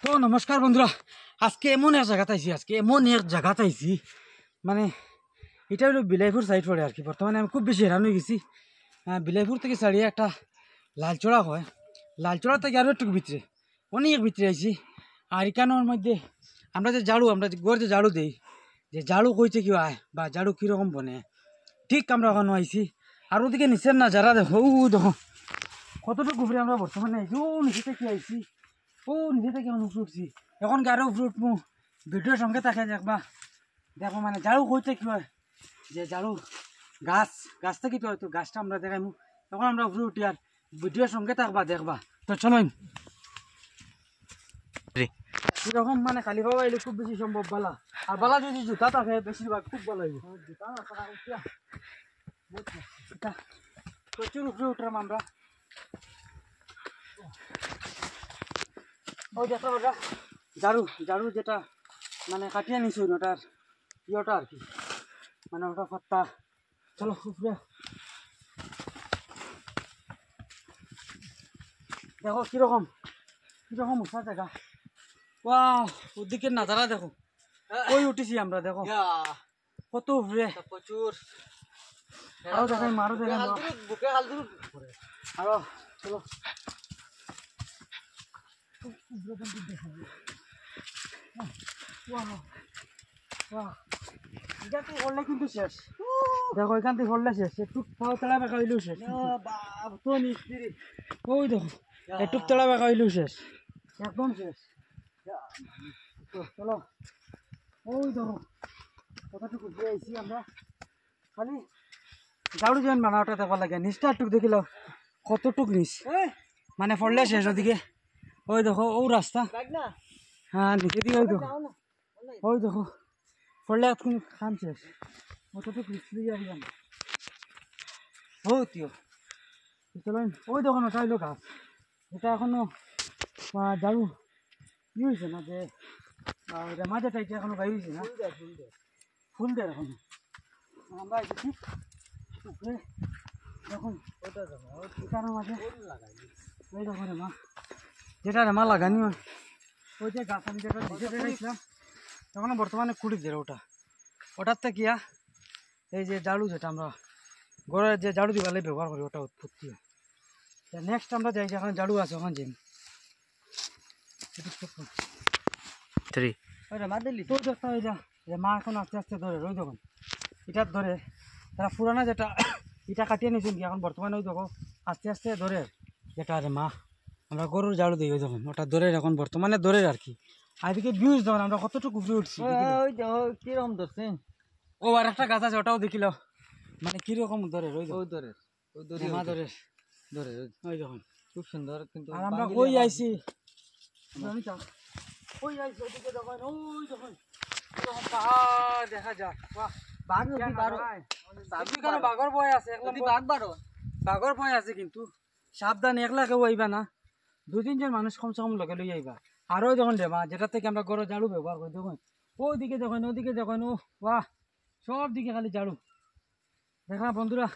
তো নমস্কার বন্ধুরা, আজকে এমন এক জায়গাতে আইছি মানে এটা হলো বিলাইপুর সাইড পড়ে আর কি। বর্তমানে আমি খুব বেশি হেরান হয়ে গেছি। বিলাইপুর থেকে ছাড়িয়ে একটা লালচড়া হয়, লালচড়া থেকে আরও একটু ভিতরে, অনেক ভিতরে আইছি। আর এখানোর মধ্যে আমরা যে গড় যে ঝাড়ু দিই, যে ঝাড়ু কইছে কি হয় বা ঝাড়ু কীরকম বনে, ঠিক আমরা ওখানে আইছি। আর ওদিকে নিচের না যারা দেখো দেখো কতটুকু উপরে আমরা বর্তমানে আইছি। নিচে থেকে আইছি, নিচে থেকে উপরে উঠছি। এখন গাড়ি উপরে উঠবো, ভিডিওর সঙ্গে থাকে দেখবা। দেখো মানে ঝাড়ু কইতে কি হয়, যে ঝাড়ু গাছ থেকে তো হয়তো গাছটা আমরা দেখাইমু। তখন আমরা উপরে উঠি আর ভিডিওর সঙ্গে থাকবা দেখবা। তো চলো এরকম মানে খালি পাওয়া এলে খুব বেশি সম্ভব বালা। আর বালা যদি জুতা থাকে বেশিরভাগ খুব ভালো হইব। জুতা প্রচুর উপরে উঠলাম আমরা। ওই দেখো ওটা ঝাড়ু যেটা মানে কাটিয়ে নিছি ওটার ইয়েটা আর কি, মানে ওটা পাত্তা। চলো উপরে দেখো কিরকম উঠা জায়গা। ওদিকে নাজারা দেখো, ওই উঠেছি আমরা। দেখো কত উপরে, প্রচুর। আরো দেখাই আরো চলো করলে কিন্তু শেষ। দেখো এখান থেকে করলে শেষ, একটু পাও তেলা বেঁকা হইলেও শেষ। ওই দেখো একটু তেলা বেঁকা হইলেও শেষ, একদম শেষ। চলো ওই দেখো কতটুকু ঘুরে আইছি আমরা। খালি ঝাড়ু যেন বানাওটা দেখো লাগে, নিচটা একটু দেখিল কতটুক নিচ, মানে পড়লে শেষ। ওদিকে ওই দেখো ও রাস্তা, হ্যাঁ নিচে দিকে ওই দেখো পড়লে এখন খান শেষ। কতটুকু দিয়ে আসলাম চলো। ওই দেখো ওটা হইলো গাছ, এটা এখনো ঝাড়ু কি হয়েছে না, যে মাঝেটা এটা এখনো গাই হয়েছে না, ফুল দেয় এখনো। আমরা এসেছি উপরে, দেখুন এটার মাঝে ওই দেখো রে মা, যেটা রে মা লাগানি হয় ওই যে গাছ আমি যেটা দেখেছিলাম তখন বর্তমানে কুড়ি দিয়ে ওটার থেকে কিয়া এই যে ঝাড়ু যেটা আমরা ঘরের যে ঝাড়ু দিবালে ব্যবহার করি ওটা উৎপত্তি হয়। নেক্সট আমরা যাই যেখানে ঝাড়ু আছে ওখানে যাই। মা এখন আস্তে আস্তে ধরে ওই দেখুন এটার ধরে তারা পুরানা যেটা এটা কাটিয়ে নিয়েছেন কি এখন বর্তমানে ওই দেখো আস্তে আস্তে ধরে যেটা আরে মা আমরা গরুর ঝাড়ু দিই ওই দেখুন ওটা ধরে এখন বর্তমানে ধরে আর কি। আর এদিকে ভিউজ দেখুন আমরা কতটুকু উপরে উঠছি, কিরকম ধরছে। ও আর একটা গাছ আছে ওটাও দেখিল, মানে কিরকম ধরে ওই ধরে ওই দেখুন খুব সুন্দর। কিন্তু আর আমরা কই আইছি ওইদিকে দেখুন ওই দেখুন পাহাড় দেখা যায়। বাঘর ভয় আছে, বাঘর ভয় আছে, কিন্তু সাবধান, একলা কেউ আইবা না, 2-3 জন মানুষ কমসে কম লগে লই আইবা। আর ওই দেখুন দেবা যেটা থেকে আমরা গরু ঝাড়ু ব্যবহার করি দেখুন ওইদিকে দেখুন ওদিকে দেখুন। ও বাহ, সব দিকে খালি ঝাড়ু দেখা বন্ধুরা।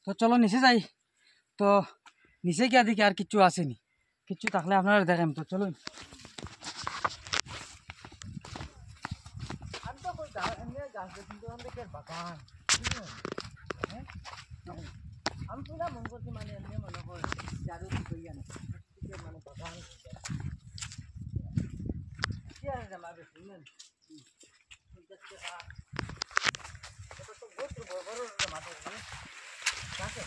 তো চলো নিচে যাই। তো নিচে গিয়া দিকে আর কিচ্ছু আসেনি, কিচ্ছু থাকলে আপনারা দেখেন। তো চলুন আমি তো না মন করছি মানে এমনি মনে হয় ঝাড়ু দিই না মানে বাগান কি আর জামা শুনেন তো বহুত বড় জামা দেখুন কাছে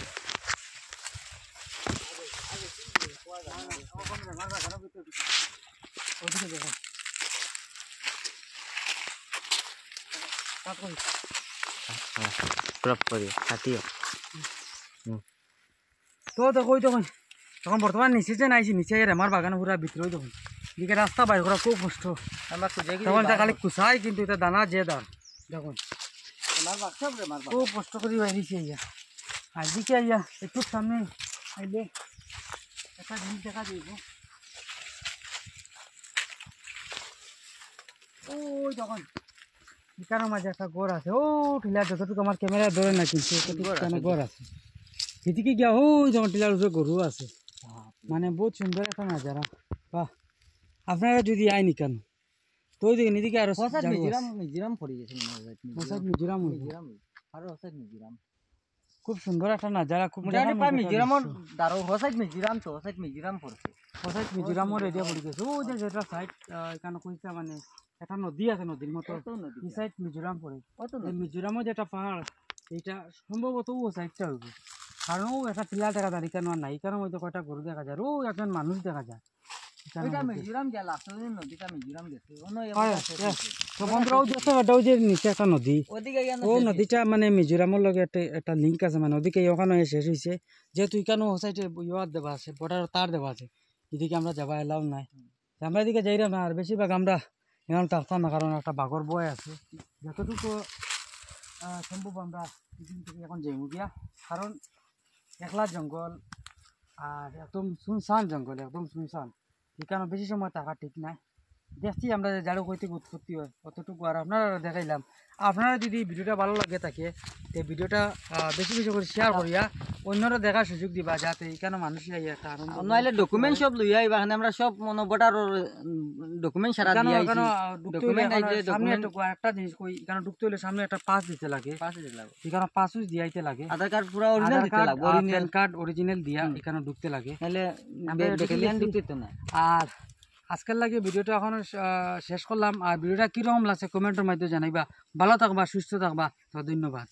ওদিকে দেখো তো দেখো ওই দেখুন তখন বর্তমান নিচে যে নাইছি, নিচে আমার বাগান পুরা ভিতরে ওই দেখুন দিকে রাস্তা বাইর করা খুব কষ্ট। তখন খালি কুসাই, কিন্তু এটা দানা যে দাম দেখুন খুব কষ্ট করে বাইরেছি। আইয়া আর দিকে আইয়া একটু সামনে আইলে একটা জিনিস দেখা দিব। ওই যখন এখানের মাঝে একটা গড় আছে, ও টিলা যতটুকু আমার ক্যামেরা ধরে না, কিন্তু গড় আছে এদিকে গিয়া। ওই যখন টিলার উপরে গরু আছে, মানে বহুত সুন্দর একটা নাজারা। বাহ আপনারা যদি আইনি কেন তো ওই দিকে এদিকে আরো হসাদ জায়গা মিজোরাম আছে। মিজোরাম পড়ে গেছে মনে হয় হসাদ মিজোরাম হইবো। মিজোরাম আর হসাদ মিজোরাম খুব সুন্দর একটা নাজারা, খুব মোটামুটি দেখার প্রায় মতো একটা মিজোরামর দৃশ্য। দারো হসাদ মিজোরাম তো হসাদ মিজোরাম পড়ছে হসাদ মিজোরামের এরিয়া পড়ে গেছে ও যে যেটা সাইড এখানে কইছে মানে একটা নদী আছে, নদীর মতো কত নদী এই সাইড মিজোরাম পড়ে। কত এই নদী মিজোরামের যেটা পাহাড় এইটা সম্ভবত ও সাইডটা হইব, কারণ ও একটা পিলার দেখা যায় এখানে আর নাই, এখানে হয়তো কয়টা গরু দেখা যায়, ও একজন মানুষ দেখা যায় এখানের ওইটা মধ্যে। মিজোরাম গেল আসলে নদীটা মিজোরাম গেছে অন্য হয়, তো বন্ধুরা ওই দেখতে পাচ্ছ ওই যে নিচে একটা নদী, ওদিকে গিয়ে ও নদীটা মানে মিজোরামের লগে একটা লিঙ্ক আছে, মানে ওদিকে ওখানে শেষ হয়েছে যেহেতু এখানে ও সাইডে ইয়ার দেওয়া আছে, বর্ডার তার দেওয়া আছে, এদিকে আমরা যাবা এলাও নাই, তো আমরা এদিকে যাইলাম না, আর বেশিরভাগ আমরা এখানে থাকতাম না, কারণ একটা বাঘর বয় আছে, যতটুকু সম্ভব আমরা এখান থেকে এখন যাইব গিয়া, কারণ একলা জঙ্গল আর একদম শুনশান জঙ্গল, একদম শুনশান, এখানে বেশি সময় থাকা ঠিক নাই। দেখছি আমরা যে যারও কইতে উৎপত্তি হয় অতটুকু, আর আপনারা দেখাইলাম। আপনারা যদি ভিডিওটা ভালো লাগে থাকে তো ভিডিওটা বেশি বেশি করে শেয়ার করিয়া অন্যরা দেখার সুযোগ দিবা, যাতে এখানে মানুষ একটা আনন্দ নইলে ডকুমেন্ট সব লই আইবা এখানে আমরা সব মনে বটার ডকুমেন্ট সারা এখানে দিয়ে এখানে আইছি ঢুকতে হইলে document এখানে আইছে, সামনে document- একটা জিনিস কই, এখানে ঢুকতে হইলে সামনে একটা পাস দিতে লাগে, পাশে যেতে লাগবে এখানে পাস দিয়াইতে লাগে, আধার কার্ড পুরো অরিজিনাল আধার দিতে কার্ড লাগবে প্যান অরিজিনাল কার্ড অরিজিনাল দিয়া এখানে ঢুকতে লাগে। নাহলে আমরা ব্যাটালিয়ান ঢুকতে ঢুকতে তো না আর আজকের লাগে ভিডিওটা এখন শেষ করলাম, আর ভিডিওটা কীরকম লাগছে কমেন্টের মাধ্যমে জানাইবা। ভালো থাকবা, সুস্থ থাকবা, তো ধন্যবাদ।